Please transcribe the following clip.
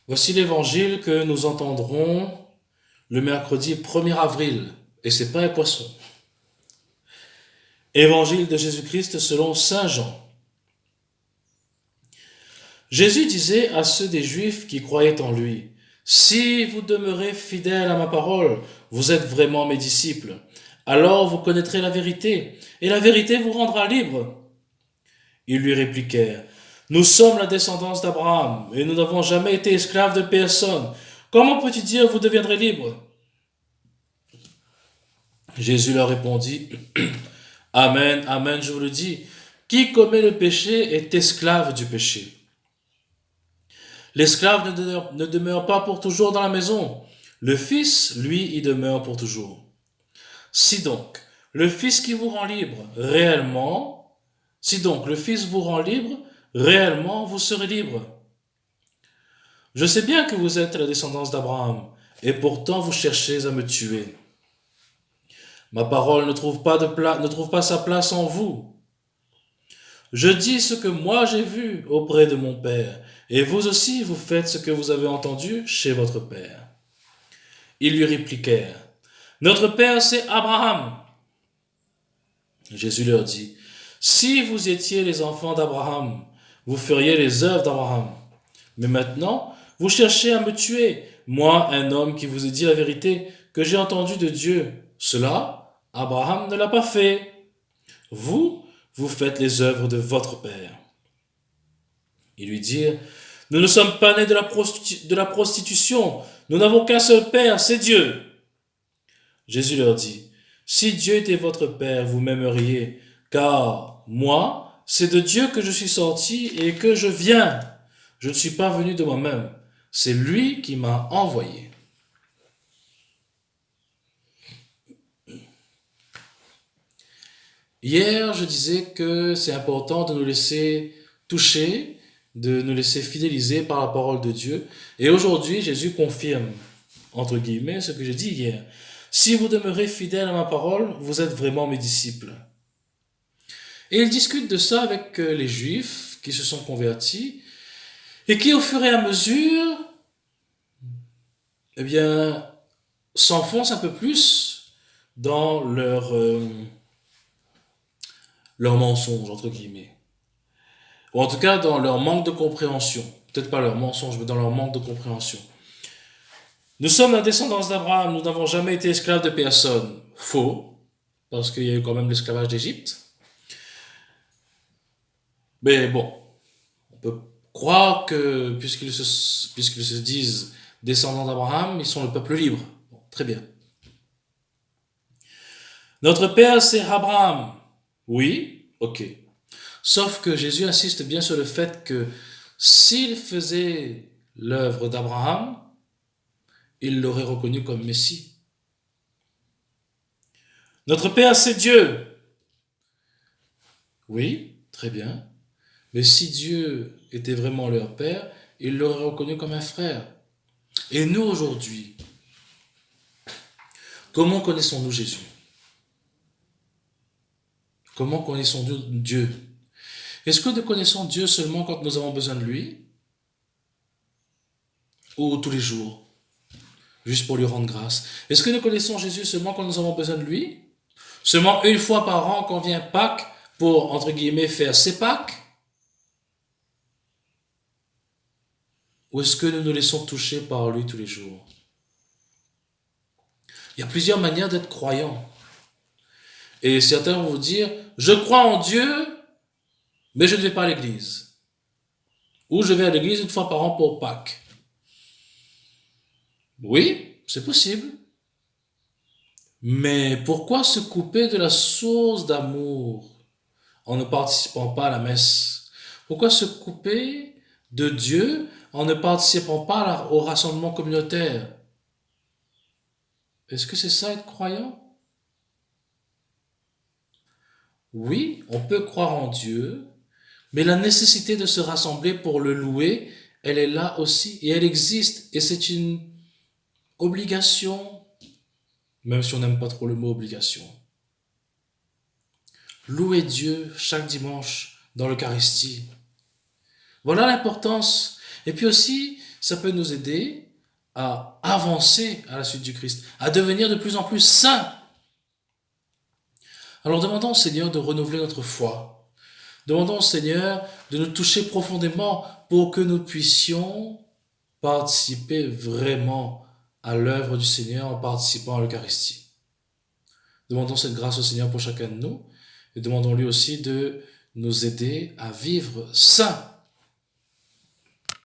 Voici l'évangile que nous entendrons le mercredi 1er avril, et c'est pas un poisson. Évangile de Jésus-Christ selon Saint Jean. Jésus disait à ceux des Juifs qui croyaient en lui, si vous demeurez fidèles à ma parole, vous êtes vraiment mes disciples. Alors vous connaîtrez la vérité, et la vérité vous rendra libre. Ils lui répliquèrent, nous sommes la descendance d'Abraham, et nous n'avons jamais été esclaves de personne. Comment peux-tu dire vous deviendrez libres? Jésus leur répondit, Amen, amen, je vous le dis, qui commet le péché est esclave du péché. L'esclave ne demeure pas pour toujours dans la maison. Le Fils, lui, y demeure pour toujours. Si donc, le Fils qui vous rend libre, réellement, si donc le Fils vous rend libre, réellement, vous serez libre. Je sais bien que vous êtes la descendance d'Abraham, et pourtant vous cherchez à me tuer. Ma parole ne trouve pas sa place en vous. Je dis ce que moi j'ai vu auprès de mon Père, et vous aussi vous faites ce que vous avez entendu chez votre Père. Ils lui répliquèrent, notre Père c'est Abraham. Jésus leur dit, si vous étiez les enfants d'Abraham, vous feriez les œuvres d'Abraham. Mais maintenant, vous cherchez à me tuer, moi, un homme qui vous ai dit la vérité, que j'ai entendu de Dieu. Cela, Abraham ne l'a pas fait. Vous, vous faites les œuvres de votre Père. Ils lui dirent, nous ne sommes pas nés de la prostitution, nous n'avons qu'un seul Père, c'est Dieu. Jésus leur dit, si Dieu était votre Père, vous m'aimeriez, car moi, c'est de Dieu que je suis sorti et que je viens. Je ne suis pas venu de moi-même, c'est lui qui m'a envoyé. Hier, je disais que c'est important de nous laisser toucher, de nous laisser fidéliser par la parole de Dieu. Et aujourd'hui, Jésus confirme, entre guillemets, ce que j'ai dit hier. Si vous demeurez fidèles à ma parole, vous êtes vraiment mes disciples. Et il discute de ça avec les Juifs qui se sont convertis et qui, au fur et à mesure, eh bien, s'enfoncent un peu plus dans leur mensonge, entre guillemets. Ou en tout cas, dans leur manque de compréhension. Peut-être pas leur mensonge, mais dans leur manque de compréhension. Nous sommes la descendance d'Abraham, nous n'avons jamais été esclaves de personne. Faux, parce qu'il y a eu quand même l'esclavage d'Égypte. Mais bon, on peut croire que puisqu'ils se disent descendants d'Abraham, ils sont le peuple libre. Bon, très bien. Notre père, c'est Abraham. Oui, ok. Sauf que Jésus insiste bien sur le fait que s'il faisait l'œuvre d'Abraham, il l'aurait reconnu comme Messie. Notre Père, c'est Dieu. Oui, très bien. Mais si Dieu était vraiment leur Père, il l'aurait reconnu comme un frère. Et nous, aujourd'hui, comment connaissons-nous Jésus? Comment connaissons-nous Dieu? Est-ce que nous connaissons Dieu seulement quand nous avons besoin de lui? Ou tous les jours, juste pour lui rendre grâce? Est-ce que nous connaissons Jésus seulement quand nous avons besoin de lui? Seulement une fois par an quand vient Pâques pour, entre guillemets, faire ses Pâques? Ou est-ce que nous nous laissons toucher par lui tous les jours? Il y a plusieurs manières d'être croyant. Et certains vont vous dire, je crois en Dieu, mais je ne vais pas à l'église. Ou je vais à l'église une fois par an pour Pâques. Oui, c'est possible. Mais pourquoi se couper de la source d'amour en ne participant pas à la messe? Pourquoi se couper de Dieu en ne participant pas au rassemblement communautaire? Est-ce que c'est ça être croyant? Oui, on peut croire en Dieu, mais la nécessité de se rassembler pour le louer, elle est là aussi et elle existe et c'est une obligation, même si on n'aime pas trop le mot obligation. Louer Dieu chaque dimanche dans l'Eucharistie. Voilà l'importance. Et puis aussi, ça peut nous aider à avancer à la suite du Christ, à devenir de plus en plus saints. Alors demandons au Seigneur de renouveler notre foi. Demandons au Seigneur de nous toucher profondément pour que nous puissions participer vraiment à l'œuvre du Seigneur en participant à l'Eucharistie. Demandons cette grâce au Seigneur pour chacun de nous et demandons-lui aussi de nous aider à vivre saints